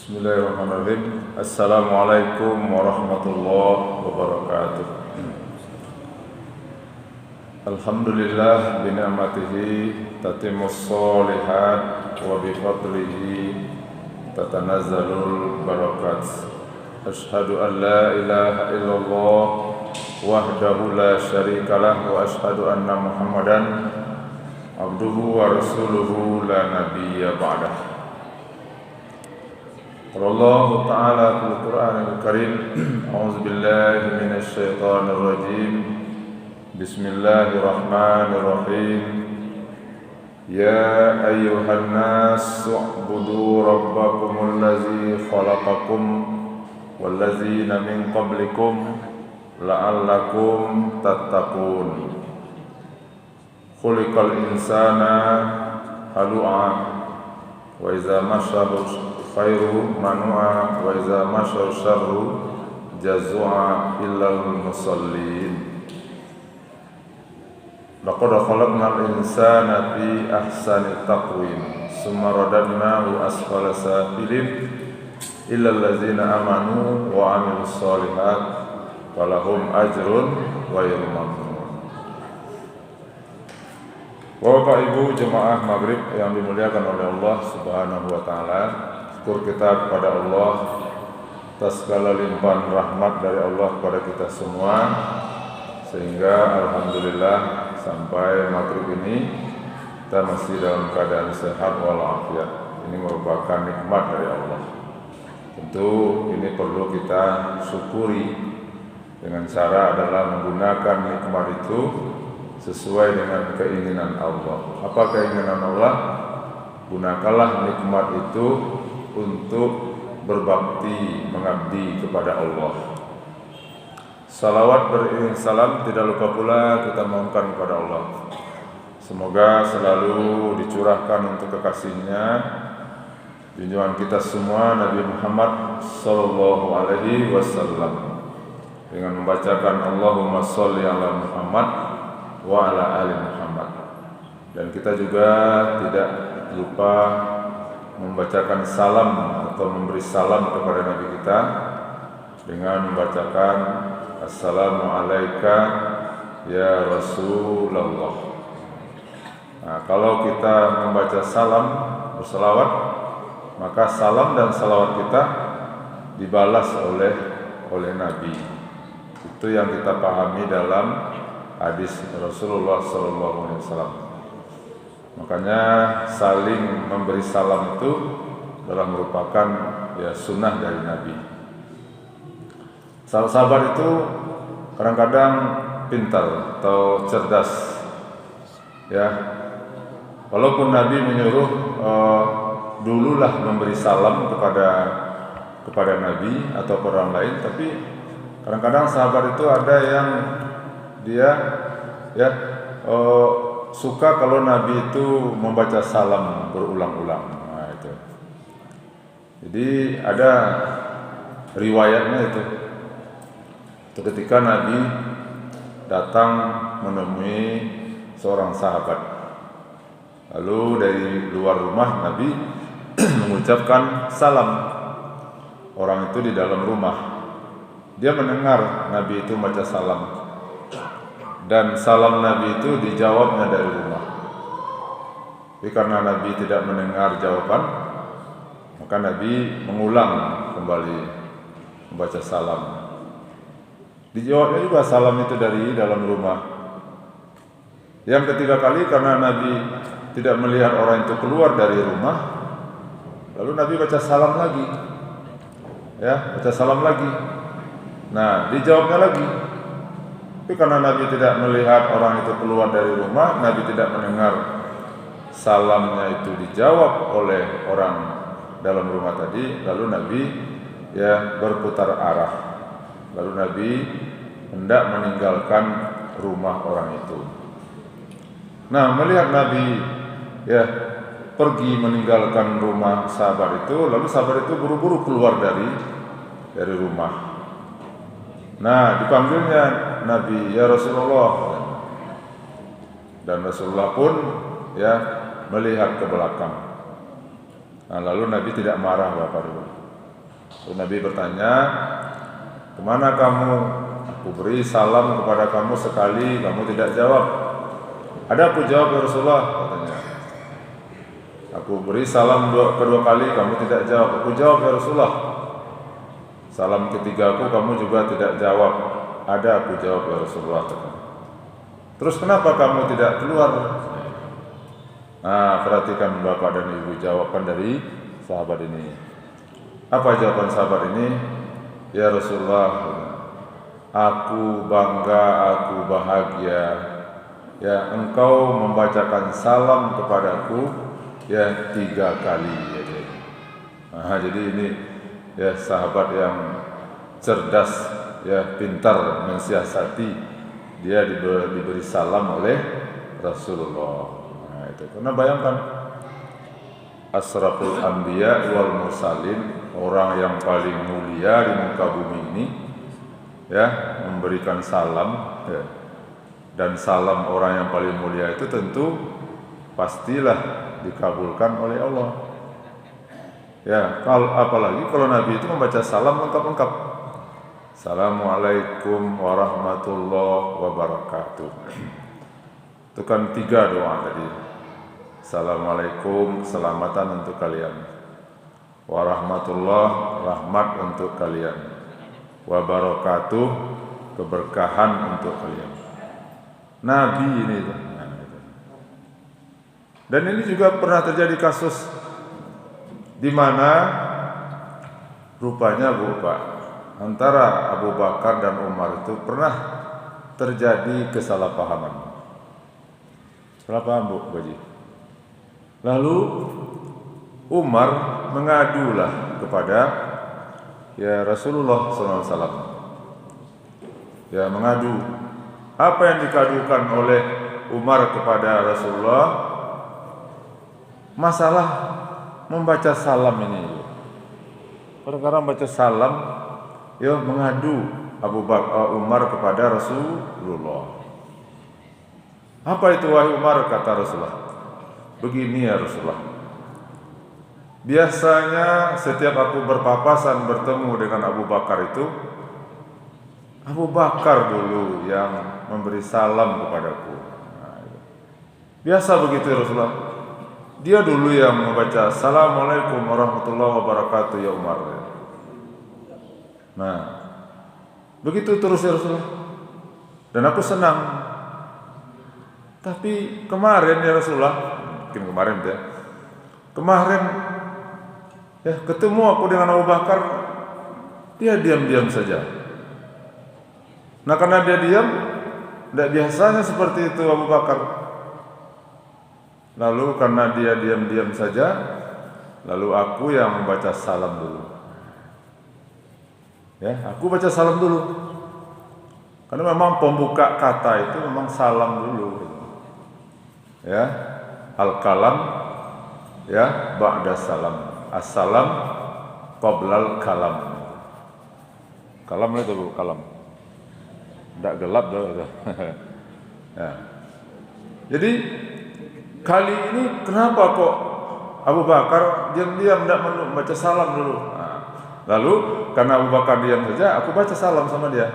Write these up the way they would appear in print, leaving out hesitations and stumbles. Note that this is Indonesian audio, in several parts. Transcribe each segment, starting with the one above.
Bismillahirrahmanirrahim. Assalamualaikum warahmatullahi wabarakatuh. Alhamdulillah bi ni'matihi tatimmus shalihat wa bi fadlihi tatanazzalul barakat. Asyhadu an la ilaha illallah wahdahu la syarikalah wa asyhadu anna Muhammadan abduhu wa rasuluhu la nabiyya ba'dah. Allah Ta'ala fil Qur'anil Karim. A'udzu billahi minasy syaithanir rajim. Bismillahirrahmanirrahim. Ya ayyuhan nas u'budu rabbakumul ladzi khalaqakum wal ladzina min qablikum la'allakum tattaqun. Khuliqal insana halu'a wa idza massahu khairu manua wa iza masyar syarru jazua illal musallin. Laqad khalaqnal insana fi ahsani taqwim summa radadnahu asfala safilin illal ladzina amanu wa amilus solihat falahum ajrun ghairu mamnun. Bapak Ibu jemaah maghrib yang dimuliakan oleh Allah Subhanahu wa taala, syukur kita kepada Allah atas segala limpahan rahmat dari Allah kepada kita semua, sehingga alhamdulillah sampai maghrib ini kita masih dalam keadaan sehat walafiat. Ini merupakan nikmat dari Allah. Tentu ini perlu kita syukuri dengan cara adalah menggunakan nikmat itu sesuai dengan keinginan Allah. Apa keinginan Allah? Gunakanlah nikmat itu untuk berbakti, mengabdi kepada Allah. Salawat beriring salam tidak lupa pula kita mohonkan kepada Allah. Semoga selalu dicurahkan untuk kekasihnya, junjungan kita semua Nabi Muhammad sallallahu alaihi wasallam, dengan membacakan Allahumma sholli ala Muhammad wa ala ali Muhammad. Dan kita juga tidak lupa membacakan salam atau memberi salam kepada Nabi kita dengan membacakan Assalamu alayka ya Rasulullah. Nah, kalau kita membaca salam bersalawat, maka salam dan salawat kita dibalas oleh Nabi. Itu yang kita pahami dalam hadis Rasulullah SAW. Makanya saling memberi salam itu adalah merupakan sunnah dari Nabi. Sahabat itu kadang-kadang pintar atau cerdas, ya. Walaupun Nabi menyuruh dululah memberi salam kepada Nabi atau orang lain, tapi kadang-kadang sahabat itu ada yang dia suka kalau Nabi itu membaca salam berulang-ulang. Nah, itu. Jadi ada riwayatnya itu ketika Nabi datang menemui seorang sahabat, lalu dari luar rumah Nabi mengucapkan salam. Orang itu di dalam rumah, dia mendengar Nabi itu membaca salam, dan salam Nabi itu dijawabnya dari rumah. Tapi karena Nabi tidak mendengar jawaban, maka Nabi mengulang kembali membaca salam. Dijawabnya juga salam itu dari dalam rumah. Yang ketiga kali karena Nabi tidak melihat orang itu keluar dari rumah, lalu Nabi baca salam lagi. Baca salam lagi. Nah, dijawabnya lagi. Tapi karena Nabi tidak melihat orang itu keluar dari rumah, Nabi tidak mendengar salamnya itu dijawab oleh orang dalam rumah tadi, lalu Nabi berputar arah. Lalu Nabi hendak meninggalkan rumah orang itu. Nah, melihat Nabi pergi meninggalkan rumah sahabat itu, lalu sahabat itu buru-buru keluar dari rumah. Nah, dipanggilnya Nabi, ya Rasulullah. Dan Rasulullah pun melihat ke belakang. Nah, lalu Nabi tidak marah Bapak Ibu. Lalu Nabi bertanya, kemana kamu? Aku beri salam kepada kamu sekali, kamu tidak jawab. Ada aku jawab ya Rasulullah, katanya. Aku beri salam kedua kali, kamu tidak jawab. Aku jawab ya Rasulullah. Salam ketiga aku, kamu juga tidak jawab. Ada aku jawab ya Rasulullah, katanya. Terus kenapa kamu tidak keluar? Nah, perhatikan bapak dan ibu jawaban dari sahabat ini. Apa jawaban sahabat ini? Ya Rasulullah, aku bangga, aku bahagia. Ya, engkau membacakan salam kepadaku ya 3 kali. Nah, jadi ini ya sahabat yang cerdas, ya pintar mensiasati. Dia diberi salam oleh Rasulullah. Nah, itu. Karena bayangkan asraful anbiya wal mursalin, orang yang paling mulia di muka bumi ini, ya memberikan salam, ya. Dan salam orang yang paling mulia itu tentu pastilah dikabulkan oleh Allah. Ya, apalagi kalau Nabi itu membaca salam lengkap-lengkap. Assalamualaikum warahmatullahi wabarakatuh. Itu kan 3 doa tadi. Assalamualaikum, keselamatan untuk kalian. Warahmatullah, rahmat untuk kalian. Wabarakatuh, keberkahan untuk kalian. Nabi ini. Dan ini juga pernah terjadi kasus di mana rupanya antara Abu Bakar dan Umar itu pernah terjadi kesalahpahaman. Salah paham Bu Baji. Lalu Umar mengadulah kepada ya Rasulullah SAW. Ya mengadu. Apa yang dikadukan oleh Umar kepada Rasulullah? Masalah membaca salam ini. Perkara membaca salam, ya mengadu Umar kepada Rasulullah. Apa itu wahai Umar, kata Rasulullah? Begini ya Rasulullah. Biasanya setiap aku berpapasan bertemu dengan Abu Bakar itu, Abu Bakar dulu yang memberi salam kepadaku. Biasa begitu ya Rasulullah. Dia dulu yang membaca Assalamualaikum warahmatullahi wabarakatuh ya Umar. Nah, begitu terus ya Rasulullah. Dan aku senang. Tapi kemarin ya Rasulullah, mungkin kemarin ya. Kemarin ya ketemu aku dengan Abu Bakar, dia diam-diam saja. Nah karena dia diam, tidak biasanya seperti itu Abu Bakar. Lalu karena dia diam-diam saja, lalu aku yang membaca salam dulu. Ya, aku baca salam dulu. Karena memang pembuka kata itu memang salam dulu. Ya, al-kalam, ya, ba'da salam. Assalam qoblal kalam. Kalam itu Bu, kalam. Tidak gelap dah. Ya. Jadi kali ini kenapa kok Abu Bakar diam-diam tidak membaca salam dulu? Nah, lalu karena Abu Bakar diam saja, aku baca salam sama dia.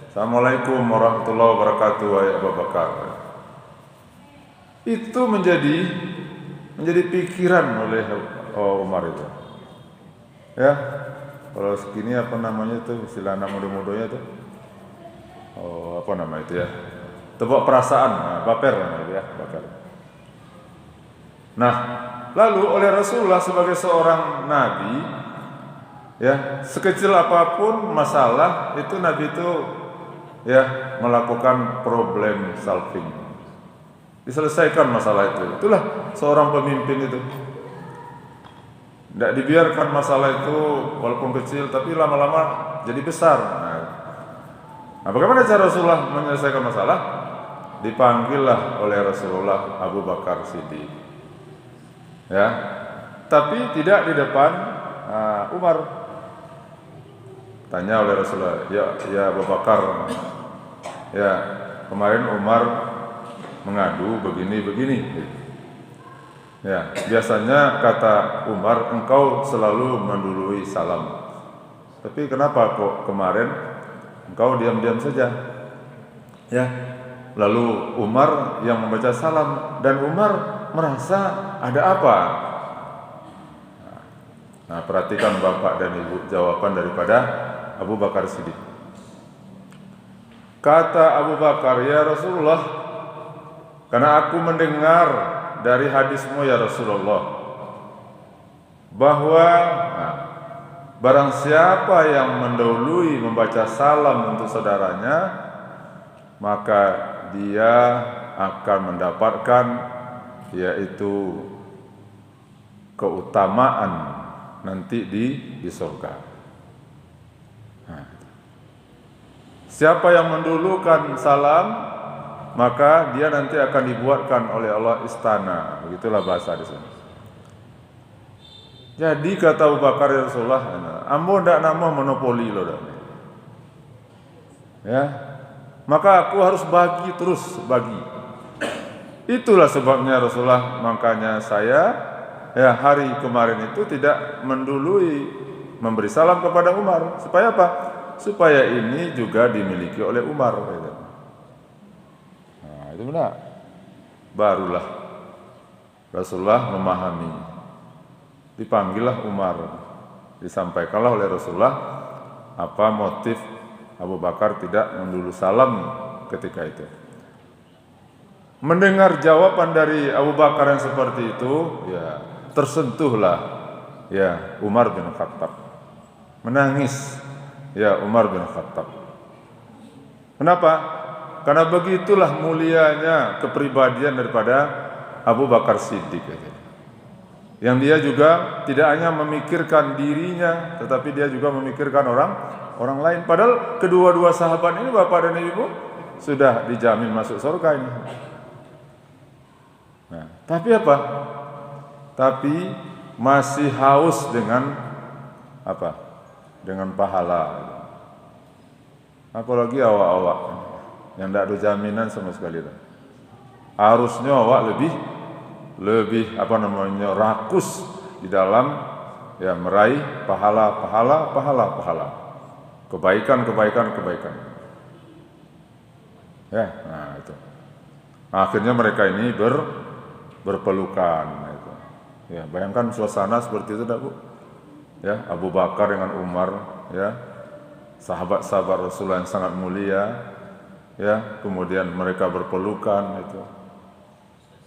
Assalamualaikum warahmatullahi wabarakatuh ya Abu Bakar. Itu menjadi pikiran oleh Umar itu. Ya, kalau segini apa namanya itu istilah anak muda-mudanya itu? Apa nama itu ya? Tebak perasaan, nah, baper namanya ya, baper. Nah, lalu oleh Rasulullah sebagai seorang nabi, ya sekecil apapun masalah itu Nabi itu ya melakukan problem solving, diselesaikan masalah itu. Itulah seorang pemimpin itu. Tidak dibiarkan masalah itu walaupun kecil tapi lama-lama jadi besar. Nah, bagaimana cara Rasulullah menyelesaikan masalah? Dipanggillah oleh Rasulullah Abu Bakar Siddiq. Ya, tapi tidak di depan Umar. Tanya oleh Rasulullah, ya Abu Bakar, ya kemarin Umar mengadu begini. Ya, biasanya kata Umar, engkau selalu mendului salam. Tapi kenapa kok kemarin engkau diam-diam saja? Ya. Lalu Umar yang membaca salam, dan Umar merasa ada apa? Nah, perhatikan Bapak dan Ibu jawaban daripada Abu Bakar Siddiq. Kata Abu Bakar, ya Rasulullah, karena aku mendengar dari hadismu ya Rasulullah, bahwa barang siapa yang mendahului membaca salam untuk saudaranya, maka dia akan mendapatkan yaitu keutamaan nanti di surga. Siapa yang mendulukan salam, maka dia nanti akan dibuatkan oleh Allah istana. Begitulah bahasa di sini. Jadi kata Abu Bakar, ya Rasulullah, ambo ndak nama monopoli loh dah. Ya. Maka aku harus bagi terus bagi. Itulah sebabnya Rasulullah, makanya saya ya hari kemarin itu tidak mendului memberi salam kepada Umar. Supaya apa? Supaya ini juga dimiliki oleh Umar. Nah, itu benar. Barulah Rasulullah memahami. Dipanggillah Umar. Disampaikanlah oleh Rasulullah apa motif Abu Bakar tidak mendulu salam ketika itu. Mendengar jawaban dari Abu Bakar yang seperti itu, ya tersentuhlah ya Umar bin Khattab. Menangis ya Umar bin Khattab. Kenapa? Karena begitulah mulianya kepribadian daripada Abu Bakar Siddiq. Yang dia juga tidak hanya memikirkan dirinya, tetapi dia juga memikirkan orang lain. Padahal kedua-dua sahabat ini, Bapak dan Ibu, sudah dijamin masuk surga ini. Nah, tapi apa? Tapi masih haus dengan apa? Dengan pahala. Apalagi awak-awak yang tidak ada jaminan sama sekali. Harusnya awak lebih rakus di dalam ya meraih pahala. Kebaikan. Ya, nah itu. Akhirnya mereka ini berpelukan. Itu. Ya, bayangkan suasana seperti itu, Bu. Ya, Abu Bakar dengan Umar, ya, sahabat-sahabat Rasulullah yang sangat mulia, ya, kemudian mereka berpelukan. Itu.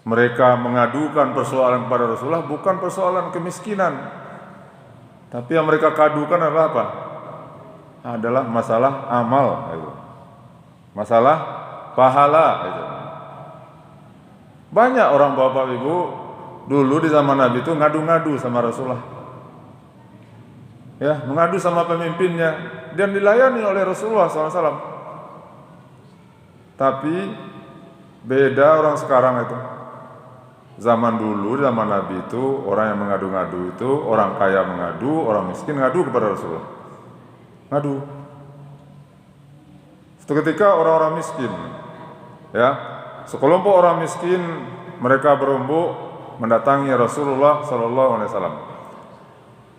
Mereka mengadukan persoalan kepada Rasulullah bukan persoalan kemiskinan, tapi yang mereka kadukan adalah apa? Adalah masalah amal, itu. Masalah pahala. Itu. Banyak orang Bapak Ibu dulu di zaman Nabi itu ngadu-ngadu sama Rasulullah, ya, mengadu sama pemimpinnya dan dilayani oleh Rasulullah SAW. Tapi beda orang sekarang itu. Zaman dulu, zaman Nabi itu orang yang mengadu-ngadu itu orang kaya mengadu, orang miskin ngadu kepada Rasulullah. Ngadu. Suatu ketika orang-orang miskin, ya, sekelompok orang miskin mereka berembuk mendatangi Rasulullah SAW.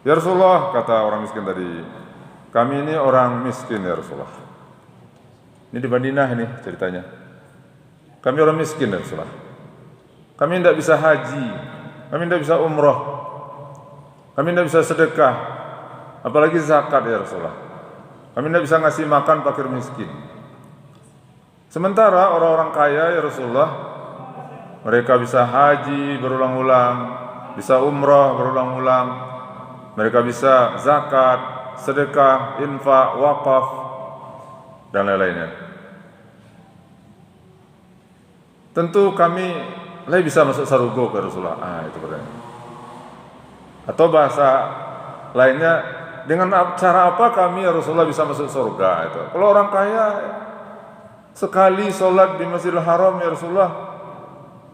Ya Rasulullah, kata orang miskin tadi, kami ini orang miskin ya Rasulullah. Ini di Madinah ini ceritanya. Kami orang miskin ya Rasulullah. Kami tidak bisa haji, kami tidak bisa umroh, kami tidak bisa sedekah, apalagi zakat ya Rasulullah. Kami tidak bisa ngasih makan fakir miskin. Sementara orang-orang kaya ya Rasulullah, mereka bisa haji berulang-ulang, bisa umroh berulang-ulang, mereka bisa zakat, sedekah, infak, wakaf, dan lain-lainnya. Tentu kami bisa masuk sarugo ke Rasulullah. Itu pertanyaan. Atau bahasa lainnya, dengan cara apa kami ya Rasulullah bisa masuk surga? Itu. Kalau orang kaya sekali sholat di Masjidil Haram ya Rasulullah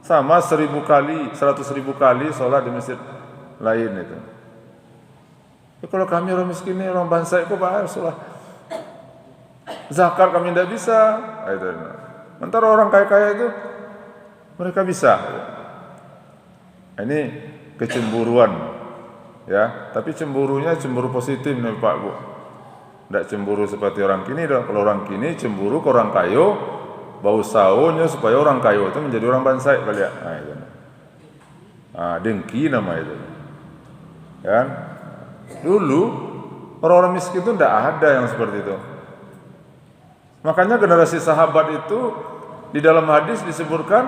sama 1.000 kali, 100.000 kali sholat di masjid lain itu. Ya, kalau kami orang miskin ini, orang bangsa itu Pak Rasulullah, zakat kami tidak bisa. Itu. Sementara orang kaya-kaya itu mereka bisa. Ini kecemburuan, ya. Tapi cemburunya cemburu positif nih Pak Bu. Tidak cemburu seperti orang kini dong. Kalau orang kini cemburu ke orang kayo, bau saunya supaya orang kayo itu menjadi orang bansai kali ya. Nah, itu. Dengki nama itu. Kan? Dulu orang-orang miskin itu tidak ada yang seperti itu. Makanya generasi sahabat itu di dalam hadis disebutkan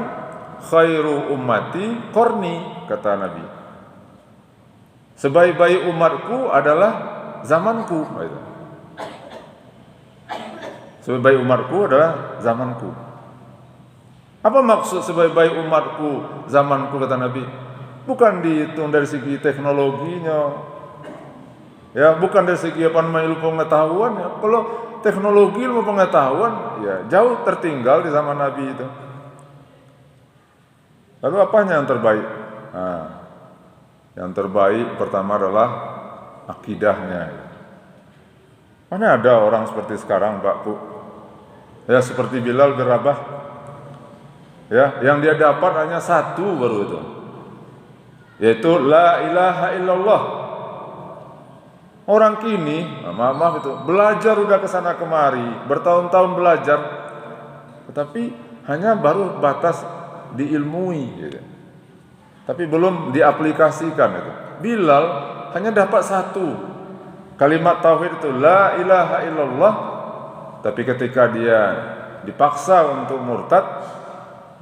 khairu ummati qarni, kata Nabi. Sebaik-baik umatku adalah zamanku. Gitu. Sebaik-baik umatku adalah zamanku. Apa maksud sebaik-baik umatku zamanku, kata Nabi? Bukan dihitung dari segi teknologinya, ya, bukan dari segi ilmu pengetahuan. Ya. Kalau teknologi ilmu pengetahuan, ya jauh tertinggal di zaman Nabi itu. Lalu apanya yang terbaik? Nah, yang terbaik pertama adalah akidahnya. Mana ada orang seperti sekarang, Pak Bu? Ya seperti Bilal bin Rabah. Ya, yang dia dapat hanya satu baru itu. Yaitu la ilaha illallah. Orang kini, maaf itu, belajar udah kesana kemari, bertahun-tahun belajar, tetapi hanya baru batas diilmui, gitu. Tapi belum diaplikasikan itu. Bilal hanya dapat satu kalimat tauhid itu, la ilaha illallah. Tapi ketika dia dipaksa untuk murtad,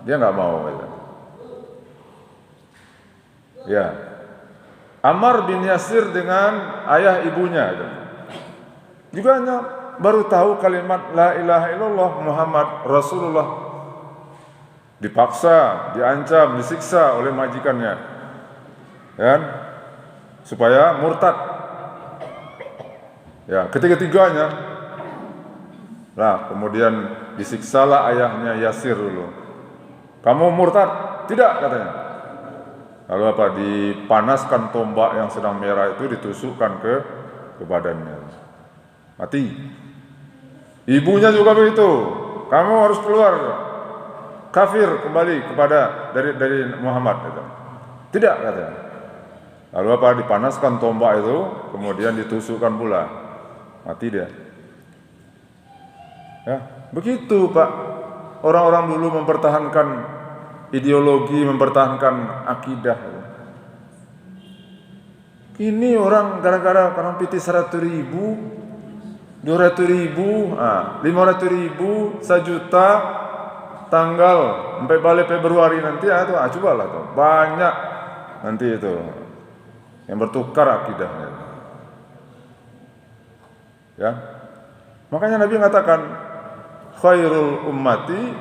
dia nggak mau. Gitu. Ya. Ammar bin Yasir dengan ayah ibunya gitu. Juga hanya baru tahu kalimat la ilaha illallah Muhammad Rasulullah. Dipaksa, diancam, disiksa oleh majikannya, kan? Supaya murtad. Ya, ketiga-tiganya. Nah, kemudian disiksalah ayahnya Yasir dulu. Kamu murtad? Tidak, katanya. Lalu apa? Dipanaskan tombak yang sedang merah itu ditusukkan ke badannya. Mati. Ibunya juga begitu. Kamu harus keluar. Kafir kembali kepada dari Muhammad gitu. Tidak, katanya. Lalu apa? Dipanaskan tombak itu, kemudian ditusukkan pula. Mati dia. Ya, begitu Pak. Orang-orang dulu mempertahankan ideologi, mempertahankan akidah. Kini orang gara-gara piti 100.000, 200.000, 500.000, 1 juta, tanggal sampai balik Februari nanti, cobalah tuh, banyak nanti itu yang bertukar akidahnya. Ya, makanya Nabi mengatakan khairul ummati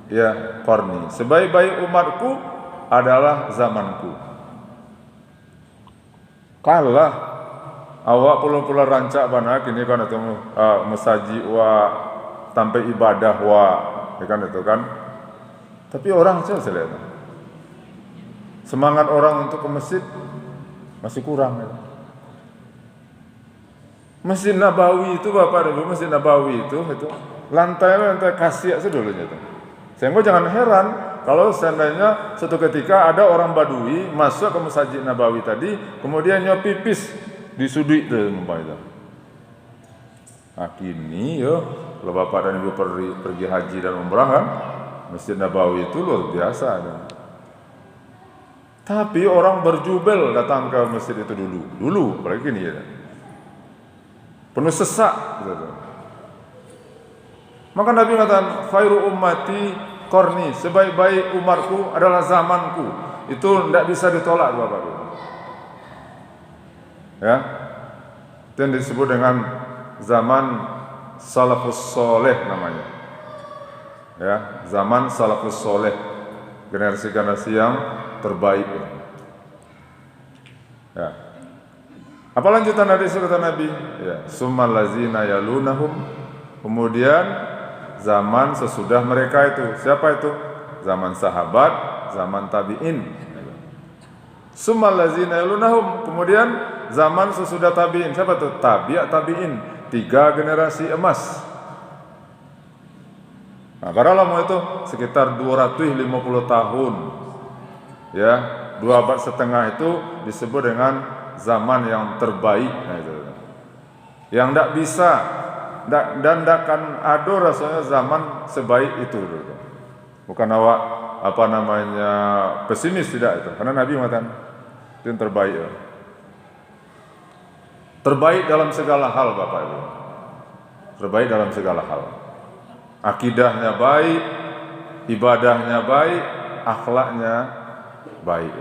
ya qarni, sebaik-baik umatku adalah zamanku. Kalah awak pula rancak banak ini kan itu mesaji wa sampai ibadah wa kan itu kan. Tapi orang saya lihat semangat orang untuk ke masjid masih kurang ya. Masjid Nabawi itu Bapak Ibu, Masjid Nabawi itu lantai kasih sedulunya itu. Sehingga jangan heran kalau seandainya suatu ketika ada orang Badui masuk ke Masjid Nabawi tadi, kemudian nyoba pipis di sudut itu itu. Nah, kini yo, kalau Bapak dan Ibu pergi haji dan umrah kan, Masjid Nabawi itu luar biasa. Kan? Tapi orang berjubel datang ke masjid itu dulu, apalagi gini ya. Penuh sesak gitu. Maka Nabi mengatakan khairu ummati qarni, sebaik-baik umatku adalah zamanku. Itu tidak bisa ditolak Bapak. Ya. Itu yang disebut dengan zaman salafus soleh namanya. Ya, zaman salafus soleh, generasi-generasi yang terbaik. Ya. Apa lanjutan hadis kata Nabi? Ya, summal lazina yalunahum. Kemudian zaman sesudah mereka itu. Siapa itu? Zaman sahabat, zaman tabi'in. Summal lazina yalunahum. Kemudian zaman sesudah tabi'in. Siapa itu? Tabi'in. 3 generasi emas. Nah, para ulama itu sekitar 250 tahun. Ya, 2 abad setengah itu disebut dengan zaman yang terbaik. Nah, itu. yang tidak bisa dan tidak akan ada rasanya zaman sebaik itu dulu. Bukan awak pesimis, tidak itu. Karena Nabi mengatakan itu yang terbaik ya. Terbaik dalam segala hal Bapak Ibu. Terbaik dalam segala hal. Akidahnya baik, ibadahnya baik, akhlaknya baik.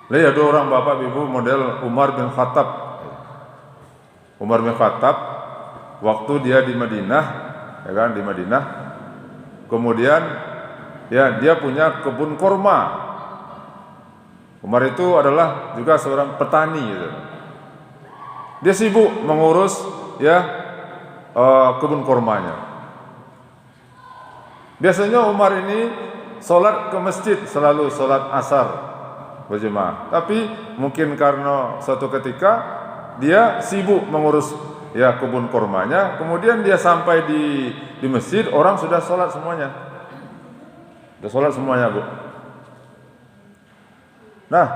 Lihat ada orang Bapak Ibu model Umar bin Khattab. Umar bin Khattab waktu dia di Madinah, ya kan, di Madinah. Kemudian ya dia punya kebun korma. Umar itu adalah juga seorang petani gitu. Dia sibuk mengurus ya kebun kormanya. Biasanya Umar ini sholat ke masjid, selalu sholat asar berjemaah. Tapi mungkin karena suatu ketika dia sibuk mengurus ya kebun kormanya, kemudian dia sampai di masjid, orang sudah sholat semuanya. Sudah sholat semuanya, Bu. Nah,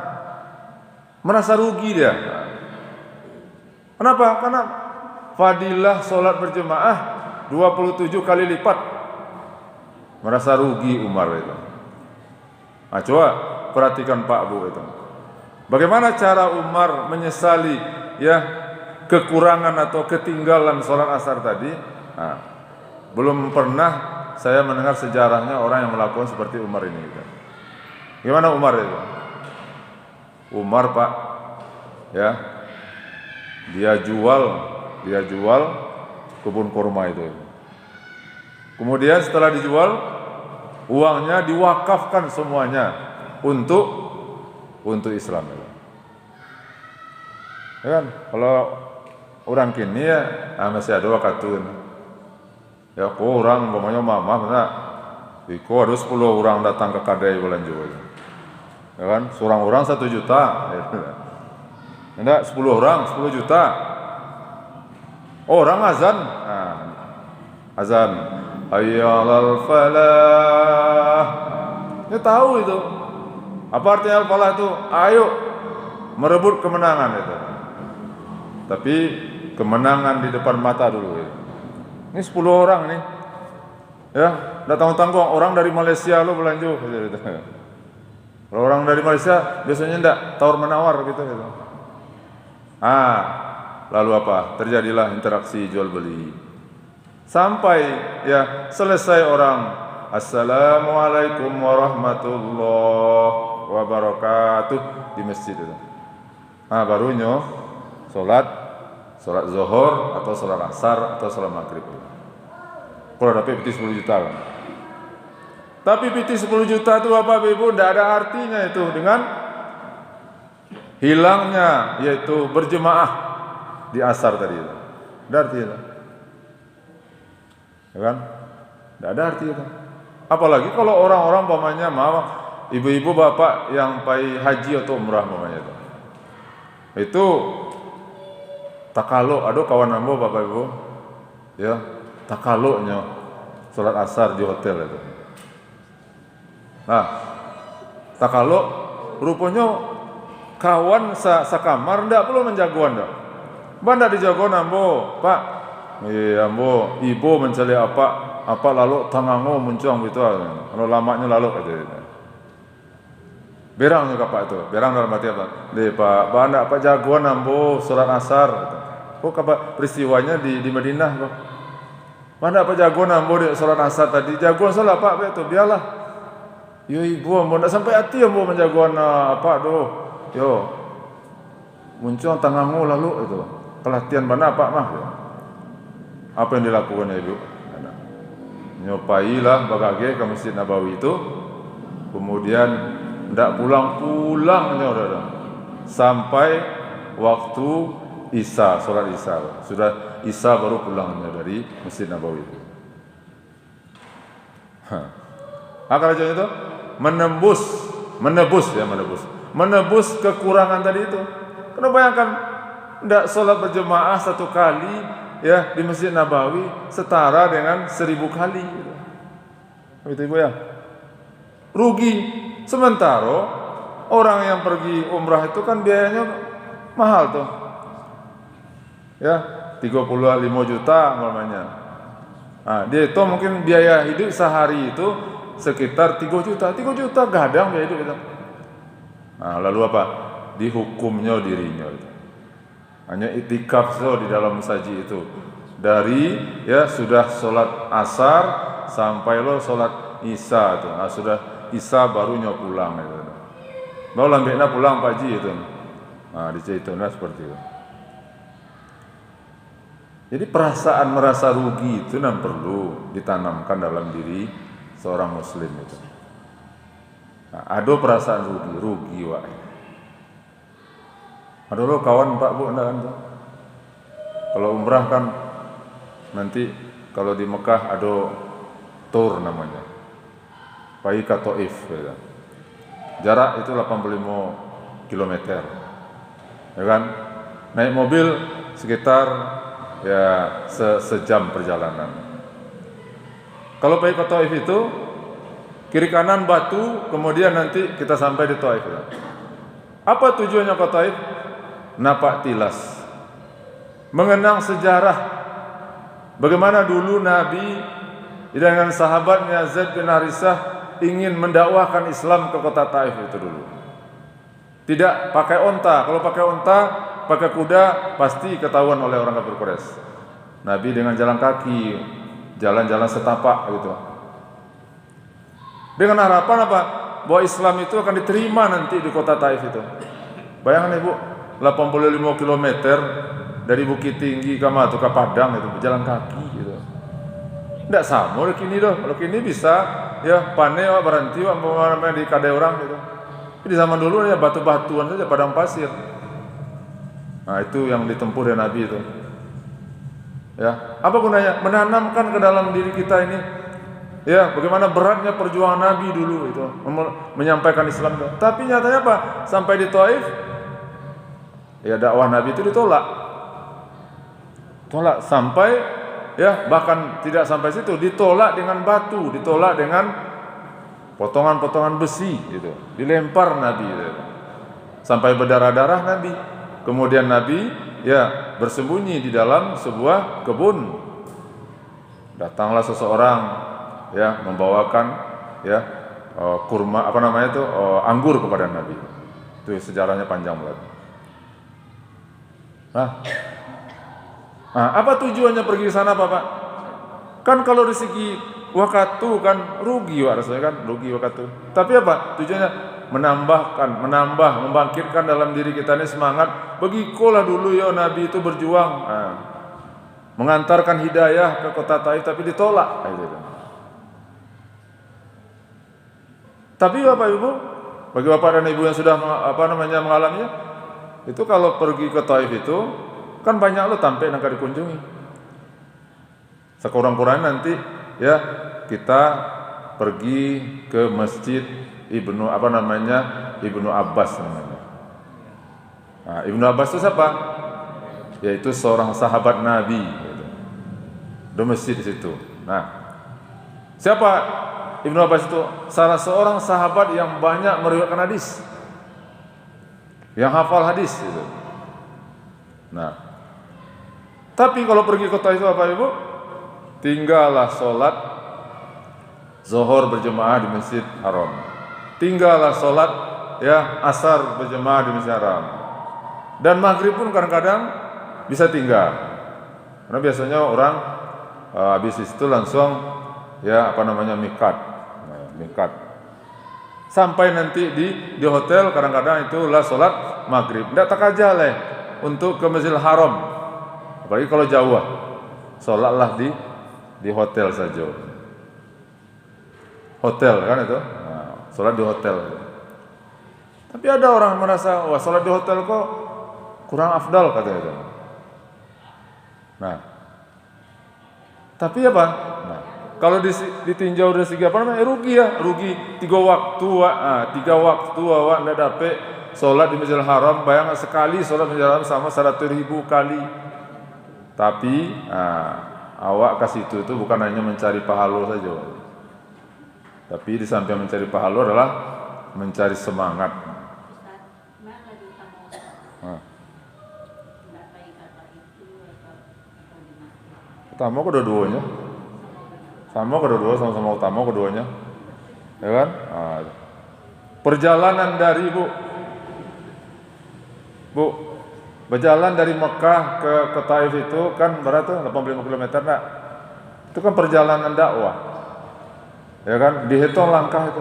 merasa rugi dia. Kenapa? Karena fadilah sholat berjemaah 27 kali lipat. Merasa rugi Umar itu. Nah, coba perhatikan Pak Bu itu. Bagaimana cara Umar menyesali ya kekurangan atau ketinggalan sholat asar tadi? Nah, belum pernah saya mendengar sejarahnya orang yang melakukan seperti Umar ini. Gitu. Gimana Umar itu? Umar Pak, ya, dia jual kebun kurma itu. Kemudian setelah dijual, uangnya diwakafkan semuanya untuk Islam. Ya kan? Kalau orang kini ya masih ada wakatun. Ya, orang umpamanya mama mana? Iko ada 10 orang datang ke kadai belanja. Ya kan? Seorang orang 1 juta. Enggak, 10 orang 10 juta. Orang azan. Nah, azan. Hayyalal falah. Dia tahu itu. Apa artinya al-falah itu? Ayo merebut kemenangan itu. Tapi kemenangan di depan mata dulu ya. Ini 10 orang nih. Ya, enggak tanggung-tanggung orang dari Malaysia lo belanja gitu. Kalau orang dari Malaysia biasanya enggak tawar-menawar gitu. Lalu apa? Terjadilah interaksi jual beli. Sampai ya selesai orang Assalamualaikum warahmatullahi wabarakatuh di masjid itu. Barunya sholat zuhur atau sholat asar atau sholat maghrib. Kalau dapat piti 10 juta kan. Tapi piti 10 juta itu Bapak Ibu tidak ada artinya itu dengan hilangnya yaitu berjemaah di asar tadi itu. Ada arti itu. Ya kan? Tidak ada arti itu. Apalagi kalau orang-orang pamannya ibu-ibu bapak yang pai haji atau umrah pamannya itu. Itu takalo, ada kawan ambo Bapak Ibu. Ya, takalonya salat asar di hotel itu. Nah, takalo rupanya kawan sakamar ndak perlu menjagoan dah. Banda dijagoan ambo, Pak. Iya ambo, ibu mencari apa lalu tangango muncung gitu. Kalau lamanya lalu aja. Berang juga Pak itu. Berang dalam arti apa? Pak, banda apa jagoan ambo salat asar gitu. Kok apa peristiwanya di Madinah, Pak? Banda apa jagoan ambo di salat asar tadi? Jagoan salah Pak itu, biarlah. Yo ibu ambo ndak sampai hati ambo menjagoan apa doh. Yo. Muncul tanganmu lalu itu. Pelatihan mana Pak mah. Yo. Apa yang dilakukan ya Ibu? Nyopailah bagage ke Masjid Nabawi itu. Kemudian ndak pulang-pulangnya udah. Sampai waktu Isya, sholat Isya. Sudah Isya baru pulangnya dari Masjid Nabawi itu. Kalau itu menebus kekurangan tadi itu. Karena bayangkan ndak sholat berjemaah 1 kali ya di Masjid Nabawi setara dengan 1000 kali. Begitu Ibu ya. Rugi. Sementara orang yang pergi umrah itu kan biayanya mahal tuh. Ya, 35 juta namanya. Nah, dia itu mungkin biaya hidup sehari itu sekitar 3 juta. 3 juta gadang biaya hidup itu. Nah, lalu apa? Dihukumnya dirinya itu. Hanya itikaf di dalam masjid itu. Dari ya sudah sholat asar sampai lo sholat isya tuh. Nah, sudah isya barunya pulang itu. Mau lambekna pulang Pak Ji itu. Nah, diceritanya seperti itu. Jadi perasaan merasa rugi itu perlu ditanamkan dalam diri seorang muslim itu. Nah, ada perasaan rugi wak. Ada lo kawan Pak Bu anda kan tuh. Kalau umrah kan nanti kalau di Mekah ada tour namanya. Pergi ke Taif ya. Jarak itu 85 km. Ya kan? Naik mobil sekitar ya sejam perjalanan. Kalau pergi ke Taif itu kiri kanan batu, kemudian nanti kita sampai di Taif. Apa tujuannya ke Taif? Napak tilas, mengenang sejarah bagaimana dulu Nabi dengan sahabatnya Zaid bin Harisah ingin mendakwahkan Islam ke kota Taif itu dulu. Tidak pakai onta. Kalau pakai onta, pakai kuda pasti ketahuan oleh orang kafir Quraisy. Nabi dengan jalan kaki, jalan-jalan setapak gitu. Dengan harapan apa? Bahwa Islam itu akan diterima nanti di kota Taif itu. Bayangkan Ibu, 85 km dari Bukit Tinggi ke Padang itu berjalan kaki gitu. Tidak sama kalau kini doh. Kalau kini bisa ya pane berhenti di kadai orang gitu. Di zaman dulu ya batu-batuan saja, padang pasir. Nah, itu yang ditempuh dari Nabi itu. Ya, apa gunanya? Menanamkan ke dalam diri kita ini ya bagaimana beratnya perjuangan Nabi dulu itu menyampaikan Islam itu. Tapi nyatanya apa? Sampai di Taif ya dakwah Nabi itu ditolak sampai ya bahkan tidak sampai situ, ditolak dengan batu, ditolak dengan potongan-potongan besi gitu, dilempar Nabi gitu. Sampai berdarah-darah Nabi. Kemudian Nabi ya bersembunyi di dalam sebuah kebun. Datanglah seseorang ya membawakan ya kurma anggur kepada Nabi. Itu sejarahnya panjang banget. Nah, apa tujuannya pergi ke sana Bapak? Kan kalau dari segi waktu kan rugi rasanya kan, rugi waktu. Tapi apa? Tujuannya menambah, membangkitkan dalam diri kita ini semangat. Begitulah dulu ya Nabi itu berjuang. Mengantarkan hidayah ke kota Taif tapi ditolak. Tapi Bapak Ibu, bagi Bapak dan Ibu yang sudah mengalaminya, itu kalau pergi ke Taif itu kan banyak lo tampil yang akan dikunjungi. Sekurang-kurangnya nanti ya kita pergi ke masjid Ibnu Abbas namanya. Nah, Ibnu Abbas itu siapa? Yaitu seorang sahabat Nabi. Ada masjid di situ. Nah, siapa Ibnu Abbas itu? Salah seorang sahabat yang banyak meriwayatkan hadis, yang hafal hadis gitu. Nah, tapi kalau pergi kota itu apa Ibu? Tinggallah sholat zuhur berjemaah di Masjid Haram. Tinggallah sholat ya asar berjemaah di Masjid Haram. Dan maghrib pun kadang-kadang bisa tinggal. Karena biasanya orang habis itu langsung ya mikat. Mikat. Sampai nanti di hotel kadang-kadang itulah sholat maghrib. Tidak tak aja untuk ke Masjidil Haram, apalagi kalau jauh, sholatlah di hotel saja. Hotel kan itu, sholat di hotel. Tapi ada orang merasa wah sholat di hotel kok kurang afdal katanya. Nah, tapi apa? Nah, kalau ditinjau dari segi rugi ya, rugi 3 waktu, 3 waktu awak ndak dapat sholat di Masjidil Haram. Bayangkan sekali sholat di Masjidil Haram sama 100.000 kali. Tapi awak kasih itu bukan hanya mencari pahala saja, tapi di samping mencari pahala adalah mencari semangat. Utama kedua-duanya. Sama kedua-dua, sama-sama utama keduanya. Ya kan? Nah, perjalanan dari Bu, berjalan dari Mekah ke Taif itu kan berapa tuh? 85 km enggak? Itu kan perjalanan dakwah. Ya kan? Dihitung langkah itu.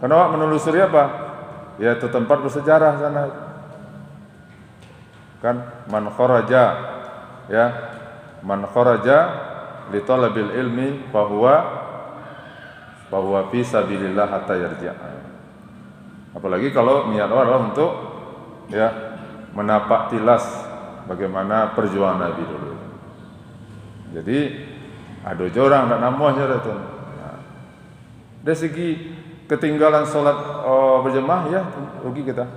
Kenapa menelusuri apa? Ya itu tempat bersejarah sana. Kan man kharaja li talabil ilmi bahwa fi sabilillah hatta yarji'. Apalagi kalau niat adalah untuk menapak tilas bagaimana perjuangan Nabi dulu. Jadi ada orang tak namanya itu. Nah, dari segi ketinggalan sholat berjemaah ya rugi kita.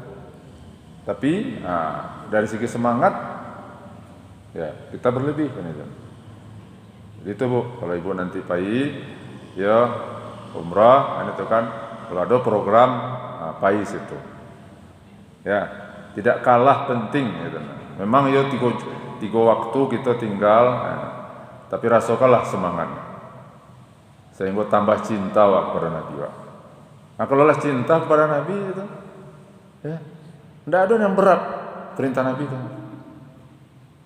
Tapi dari segi semangat ya kita berlebih kan itu. Itu Bu, kalau Ibu nanti PAI ya umrah, itu kan kalau ada program PAI situ. Ya, tidak kalah penting gitu. Memang ya tiga waktu kita tinggal, tapi rasakanlah semangat. Sehingga tambah cinta kepada Nabi. Nah, kalau lah cinta kepada Nabi itu, ya, tidak ada yang berat perintah Nabi itu.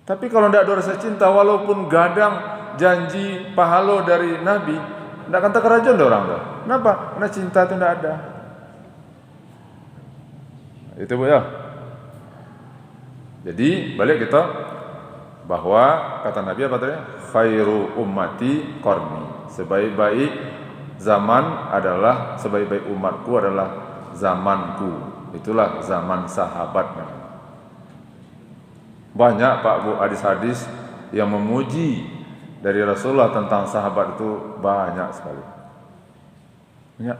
Tapi kalau tidak ada rasa cinta, walaupun gadang janji pahala dari Nabi, tidak akan terkerajaan orang tuh. Kenapa? Karena cinta itu tidak ada. Itu Bu ya. Jadi balik kita bahwa kata Nabi apa tadi? Khairu ummati qarni. Sebaik-baik zaman adalah sebaik-baik umatku adalah zamanku. Itulah zaman sahabatnya. Banyak Pak Bu hadis-hadis yang memuji dari Rasulullah tentang sahabat itu banyak sekali. Banyak.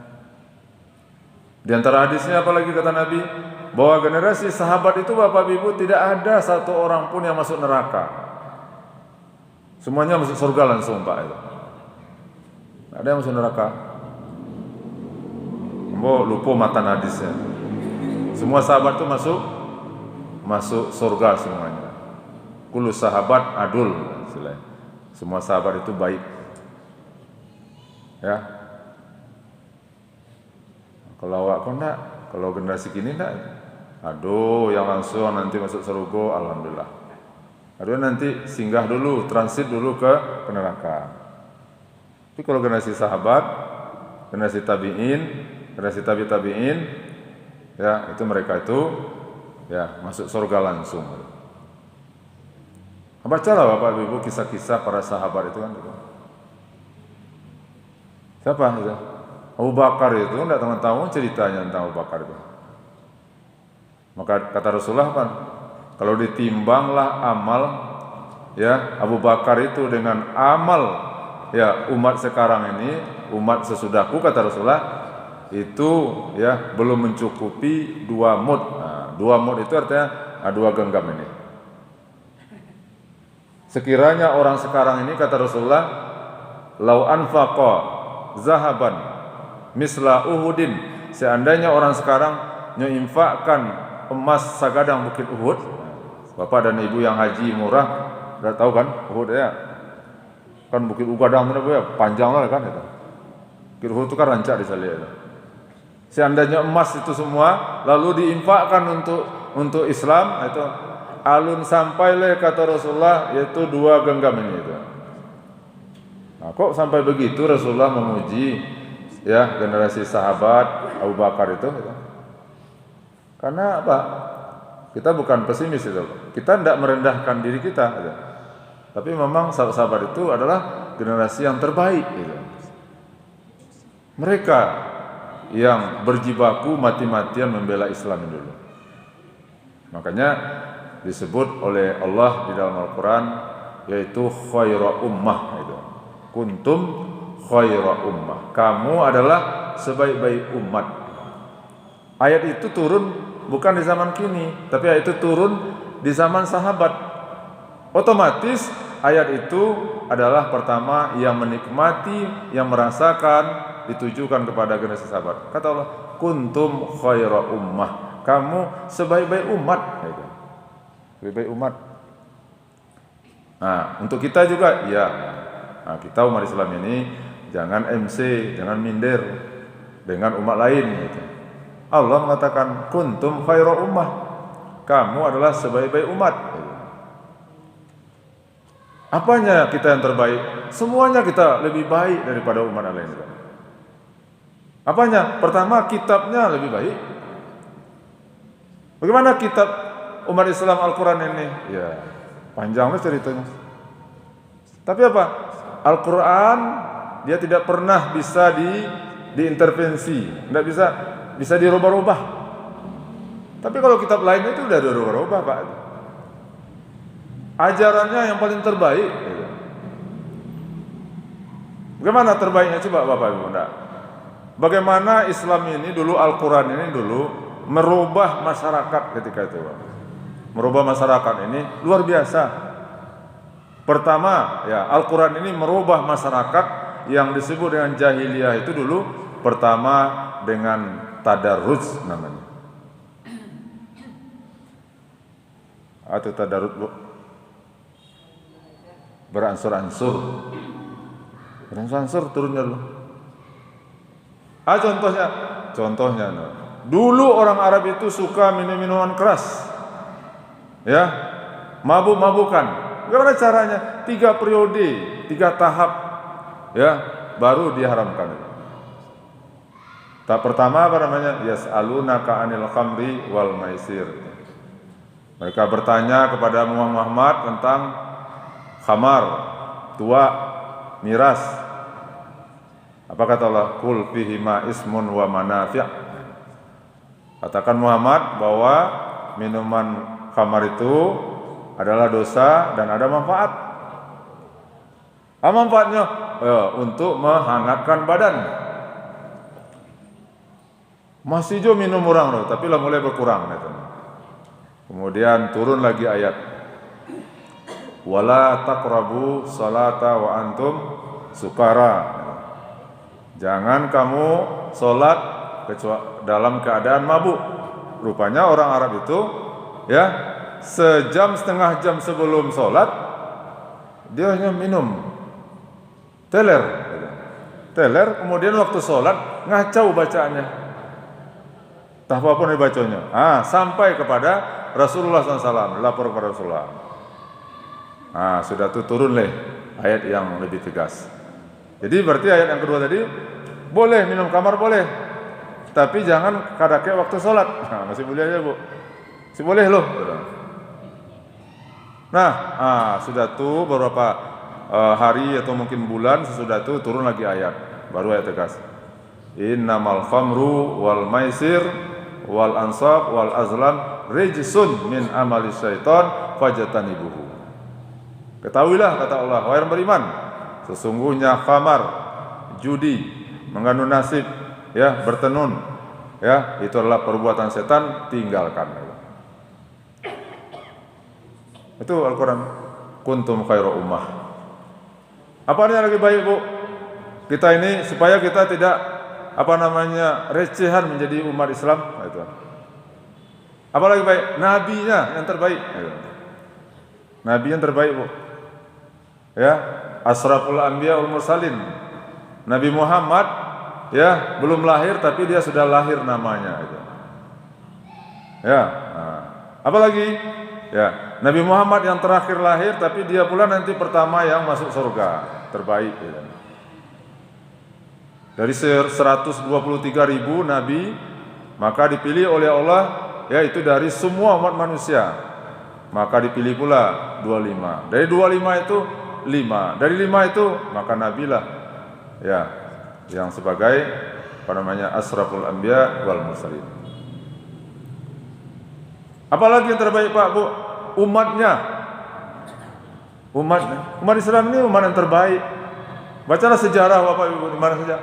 Di antara hadisnya apalagi kata Nabi, bahwa generasi sahabat itu Bapak Ibu tidak ada satu orang pun yang masuk neraka. Semuanya masuk surga langsung Pak itu. Ada yang masuk neraka. Lupa matan hadisnya. Semua sahabat itu masuk surga semuanya. Kullu sahabat adul. Semua sahabat itu baik. Ya. Kalau awak kok enggak, kalau generasi kini enggak. Aduh, yang langsung nanti masuk surga, alhamdulillah. Aduh, nanti singgah dulu, transit dulu ke neraka. Tapi kalau generasi sahabat, generasi tabi'in, generasi tabi'in, ya itu mereka itu ya masuk surga langsung. Bacalah Bapak Ibu kisah-kisah para sahabat itu kan. Siapa itu? Abu Bakar itu tidak tahu ceritanya tentang Abu Bakar itu. Maka kata Rasulullah kan, kalau ditimbanglah amal ya Abu Bakar itu dengan amal ya umat sekarang ini, umat sesudahku kata Rasulullah itu ya belum mencukupi 2 mud. Nah, 2 mud itu artinya 2 genggam ini. Sekiranya orang sekarang ini kata Rasulullah, lau anfaqa zahaban misla Uhudin, seandainya orang sekarang menginfakkan emas sagadang bukit Uhud. Bapak dan Ibu yang haji murah sudah tahu kan Uhud ya. Kan bukit Ugadang itu ya, panjang lah kan itu. Bukit Uhud itu kan rancak di sana itu. Seandainya emas itu semua lalu diinfakkan untuk Islam, itu alun sampai kata Rasulullah yaitu 2 genggam ini itu. Nah, kok sampai begitu Rasulullah memuji ya generasi sahabat Abu Bakar itu. Karena apa? Kita bukan pesimis itu. Kita tidak merendahkan diri kita gitu. Tapi memang sahabat-sahabat itu adalah generasi yang terbaik gitu. Mereka yang berjibaku mati-matian membela Islam dulu. Makanya disebut oleh Allah di dalam Al-Quran yaitu khaira ummah itu. Kuntum khaira ummah. Kamu adalah sebaik-baik umat. Ayat itu turun bukan di zaman kini, tapi ayat itu turun di zaman sahabat. Otomatis ayat itu adalah pertama yang menikmati, yang merasakan, ditujukan kepada generasi sahabat. Kata Allah, kuntum khaira ummah. Kamu sebaik-baik umat. Sebaik-baik umat. Nah, untuk kita juga, ya Nah, kita umat Islam ini jangan MC, jangan minder dengan umat lain gitu. Allah mengatakan kuntum khairu ummah, kamu adalah sebaik-baik umat gitu. Apanya kita yang terbaik? Semuanya kita lebih baik daripada umat lain. Apanya? Pertama, kitabnya lebih baik. Bagaimana kitab umat Islam Al-Quran ini? Ya, panjanglah ceritanya. Tapi apa? Al-Quran dia tidak pernah bisa diintervensi, tidak bisa dirubah-rubah. Tapi kalau kitab lain itu udah dirubah-rubah, Pak. Ajarannya yang paling terbaik. Bagaimana terbaiknya? Coba Bapak Ibu. Bagaimana Islam ini dulu, Al-Quran ini dulu merubah masyarakat ketika itu. Merubah masyarakat ini luar biasa. Pertama, ya, Al-Quran ini merubah masyarakat yang disebut dengan jahiliyah itu dulu. Pertama dengan tadarruj namanya. Atau tadarruj, Bu? Beransur-ansur. Beransur-ansur turunnya dulu. Contohnya, dulu orang Arab itu suka minum-minuman keras, ya, mabuk-mabukan. Bagaimana caranya? 3 periode, 3 tahap, ya, baru diharamkan. Tahap pertama apa namanya? Yas'alunaka 'anil khamri wal maisir. Mereka bertanya kepada Muhammad tentang khamar, tua, miras. Apa kata Allah? Qul fihima ismun wa manafi'. Katakan Muhammad bahwa minuman khamar itu adalah dosa dan ada manfaat. Apa manfaatnya? Untuk menghangatkan badan. Masih jo minum orang loh, tapi lah mulai berkurang. Kemudian turun lagi ayat. Wala taqrabu salata wa antum sukara. Jangan kamu sholat kecuali dalam keadaan mabuk. Rupanya orang Arab itu, ya, sejam setengah jam sebelum sholat dia hanya minum teler, kemudian waktu sholat ngacau bacaannya, tak apa-apa dibacanya. Sampai kepada Rasulullah SAW, lapor kepada Rasulullah. Sudah tuh turun ayat yang lebih tegas. Jadi berarti ayat yang kedua tadi, boleh minum khamar boleh, tapi jangan kadake waktu sholat. Masih boleh aja, Bu. Masih boleh loh. Sudah tuh beberapa hari atau mungkin bulan sesudah itu turun lagi ayat, baru ayat tegas. Innamal khamru wal maisir wal ansab wal azlam rijsun min amali syaitan fajtanibuhu. Ketahuilah, kata Allah, wahai orang beriman, sesungguhnya khamar, judi, mengandung nasib, ya, bertenun, ya, itu adalah perbuatan setan, tinggalkan. Itu Al-Quran. Kuntum khairu ummah. Apa yang lebih baik, Bu? Kita ini supaya kita tidak recehan menjadi umat Islam, itu. Apa lagi baik? Nabinya yang terbaik. Nabi yang terbaik, Bu. Ya, asraful anbiya wal mursalin. Nabi Muhammad, ya, belum lahir tapi dia sudah lahir namanya, gitu. Ya, apalagi, ya, Nabi Muhammad yang terakhir lahir tapi dia pula nanti pertama yang masuk surga, terbaik, gitu. Dari 123.000 nabi, maka dipilih oleh Allah, ya, itu dari semua umat manusia. Maka dipilih pula 25. Dari 25 itu 5. Dari 5 itu maka nabilah, ya, yang sebagai asraful anbiya wal mursalin. Apalagi yang terbaik, Pak, Bu? Umat Islam ini umat yang terbaik. Bacalah sejarah, Bapak Ibu, di mana saja.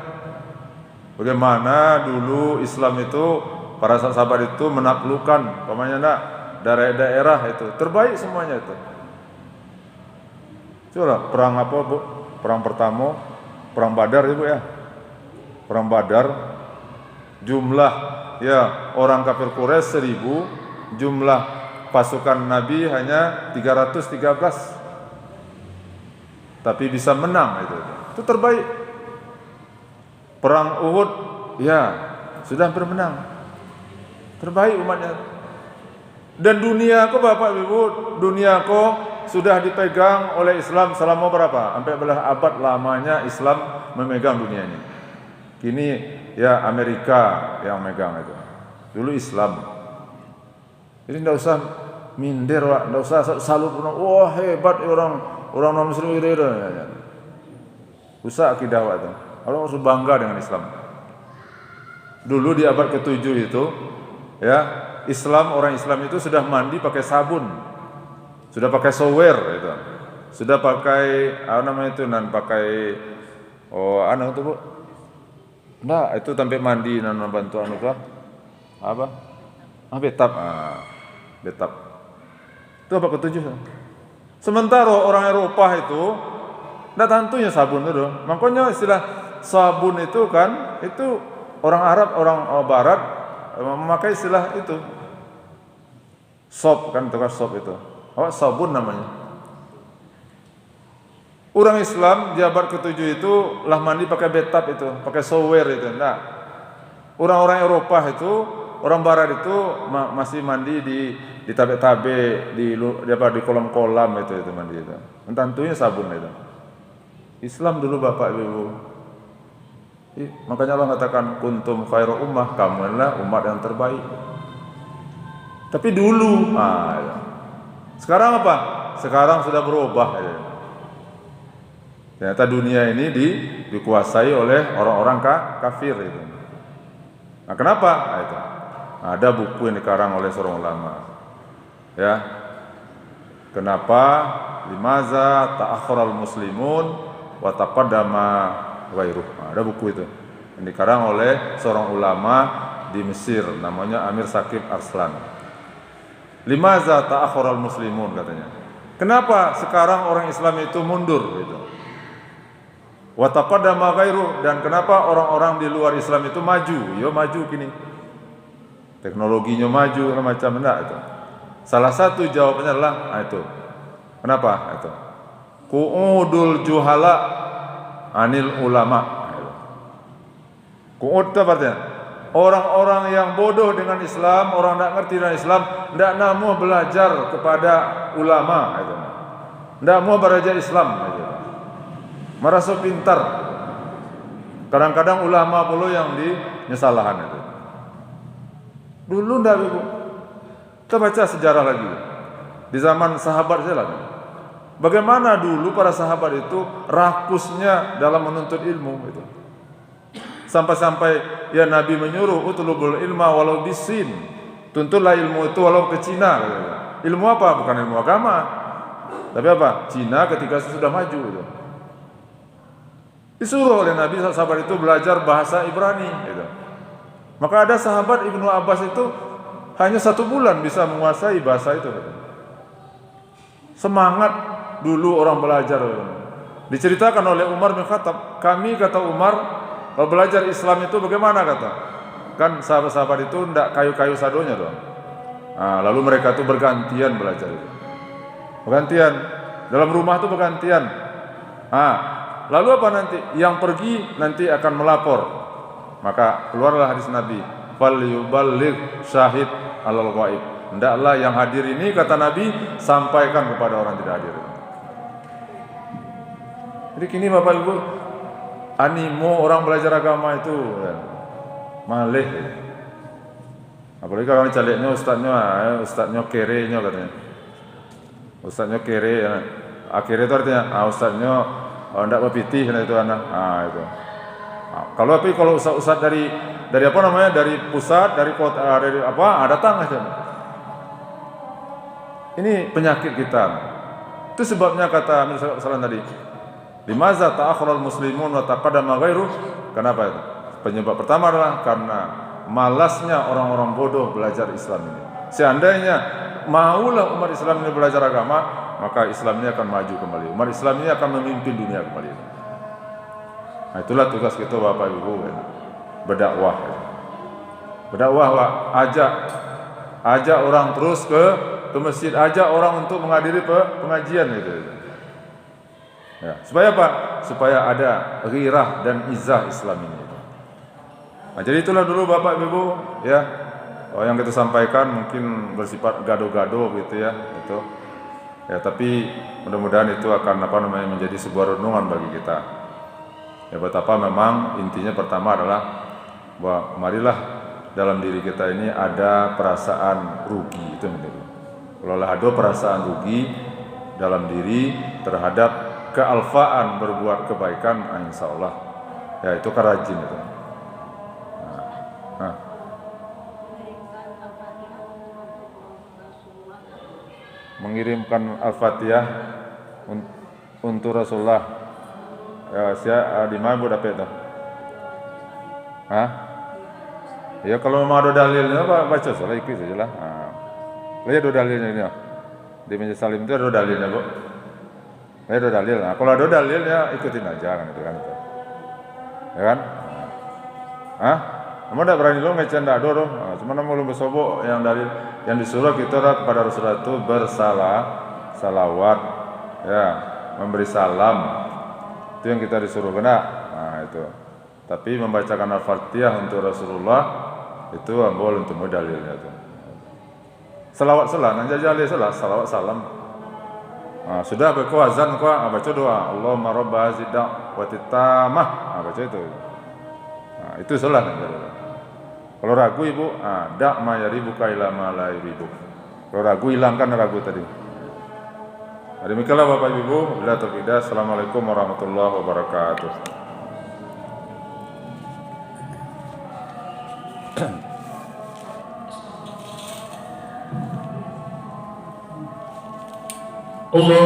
Bagaimana dulu Islam itu, para sahabat itu menaklukkan daerah-daerah itu, terbaik semuanya itu. Coba perang apa, Bu? Perang pertama, perang Badar, Ibu, ya. Perang Badar, jumlah, ya, orang kafir Quraisy 1000, jumlah pasukan Nabi hanya 313. tapi bisa menang itu terbaik. Perang Uhud ya sudah bermenang, terbaik umatnya. Dan dunia ko Bapak Ibu, dunia ko sudah dipegang oleh Islam selama berapa? Sampai belah abad lamanya Islam memegang dunia ini. Kini ya Amerika yang megang itu. Dulu Islam. Jadi tidak usah minder, tidak usah salut. Wah hebat orang non Muslim itu. Usah akidah itu. Orang harus bangga dengan Islam. Dulu di abad ke-7 itu, ya orang Islam itu sudah mandi pakai sabun, sudah pakai shower itu, sudah pakai pakai itu bu, nah itu sampai mandi bantuan itu betap, betap itu abad ke-7. Sementara orang Eropa itu tidak tentunya sabun itu, makanya istilah sabun itu kan itu orang Arab, orang Barat memakai istilah itu sop kan, itu kan sop itu sabun namanya. Orang Islam di abad ke-7 itu lah mandi pakai betap itu, pakai shower itu. Nah, orang-orang Eropa itu, orang Barat itu masih mandi di tabe-tabe, di kolam-kolam itu mandi itu. Tentunya sabun itu. Islam dulu Bapak Ibu. Makanya Allah katakan kuntum khairu ummah, kamu adalah umat yang terbaik. Tapi dulu, sekarang apa? Sekarang sudah berubah. Ternyata dunia ini dikuasai oleh orang-orang kafir itu. Nah, kenapa? Itu. Ada buku yang dikarang oleh seorang ulama. Ya. Kenapa? Limaza ta'akhkharal muslimun wa taqaddama ghairuh. Ada buku itu yang dikarang oleh seorang ulama di Mesir, namanya Amir Shakib Arslan. Limaza ta'akhkharal muslimun katanya. Kenapa sekarang orang Islam itu mundur gitu? Wa taqaddama ghairuh, dan kenapa orang-orang di luar Islam itu maju? Ya maju gini. Teknologinya maju macam enggak itu. Salah satu jawabannya adalah itu. Kenapa? Itu. Qu'udul juhala anil ulama. Qu'ud itu artinya orang-orang yang bodoh dengan Islam, orang tidak ngerti dengan Islam, tidak mau belajar kepada ulama itu. Tidak mau belajar Islam itu. Merasa pintar. Kadang-kadang ulama pula yang dinyesalahan itu. Dulu tidak Ibu. Kita baca sejarah lagi. Di zaman sahabat saja lagi. Bagaimana dulu para sahabat itu rakusnya dalam menuntut ilmu itu. Sampai-sampai ya Nabi menyuruh utlubul ilma walau bisin. Tuntutlah ilmu itu walau ke Cina. Ilmu apa? Bukan ilmu agama. Tapi apa? Cina ketika sudah maju itu. Disuruh oleh Nabi sahabat itu belajar bahasa Ibrani gitu. Maka ada sahabat Ibnu Abbas itu hanya 1 bulan bisa menguasai bahasa itu gitu. Semangat dulu orang belajar gitu. Diceritakan oleh Umar bin Khattab, kami kata Umar kalau belajar Islam itu bagaimana kata? Kan sahabat-sahabat itu tidak kayu-kayu sadonya doang. Nah, lalu mereka itu bergantian belajar itu. Bergantian. Dalam rumah itu bergantian. Lalu apa nanti? Yang pergi nanti akan melapor. Maka keluarlah hadis Nabi, falyuballigh syahid alal ghaib. Hendaklah yang hadir ini kata Nabi sampaikan kepada orang tidak hadir. Jadi kini Bapak Ibu, animo orang belajar agama itu malih. Apalagi kalau calegnya ustadznya kerenya katanya. Ustadznya kere, akhirnya itu artinya ustadznya tidak berpitih itu anak. Itu. Kalau ustaz dari apa namanya, dari pusat, dari kota, dari apa datang aja. Ini penyakit kita. Itu sebabnya kata Amir Salam tadi. Limaza ta'akhkharal muslimun wa taqaddama ghairuh? Kenapa itu? Penyebab pertama adalah karena malasnya orang-orang bodoh belajar Islam ini. Seandainya maulah umat Islam ini belajar agama, maka Islam ini akan maju kembali. Umat Islam ini akan memimpin dunia kembali. Nah, itulah tugas kita Bapak Ibu, berdakwah. Berdakwah, ajak orang terus ke masjid, ajak orang untuk menghadiri pengajian itu. Ya, supaya apa? Supaya ada ghirah dan izah Islam ini. Nah, jadi itulah dulu Bapak Ibu ya. Yang kita sampaikan mungkin bersifat gado-gado gitu ya, itu. Ya, tapi mudah-mudahan itu akan menjadi sebuah renungan bagi kita. Ya, betapa memang intinya pertama adalah bahwa marilah dalam diri kita ini ada perasaan rugi, itu menjadi. Kalau ada perasaan rugi dalam diri terhadap kealfaan berbuat kebaikan, insya Allah ya itu kan rajin itu. Nah. Mengirimkan Al-Fatihah untuk Rasulullah ya, di mana bu dapat itu? Ya kalau memang ada dalilnya baca salah ikut saja lah. Lihat ada dalilnya ini. Di Majelis Salim itu ada dalilnya bu. Ada dalil. Nah, kalau ada dalilnya ikutin aja kan itu kan. Ya kan? Kamu tidak berani lo ngecanda do. Cuma namu lu bersobok yang dalil yang disuruh kita kepada Rasulullah itu salawat, ya, memberi salam. Itu yang kita disuruh kena. Nah itu. Tapi membacakan Al-Fatihah untuk Rasulullah itu boleh untuk dalilnya itu. Salawat nanti jali salawat salam. Nah, sudah berkuazan baca doa Allahumma rabba hazid-da'wati wa titamah. Baca itu. Nah, itu salah. Kalau ragu ibu, dak ma yaribuka ila ma la yaribu. Kalau ragu hilangkan ragu tadi. Demikianlah Bapak Ibu, bila taufiq. Assalamualaikum warahmatullahi wabarakatuh. Allah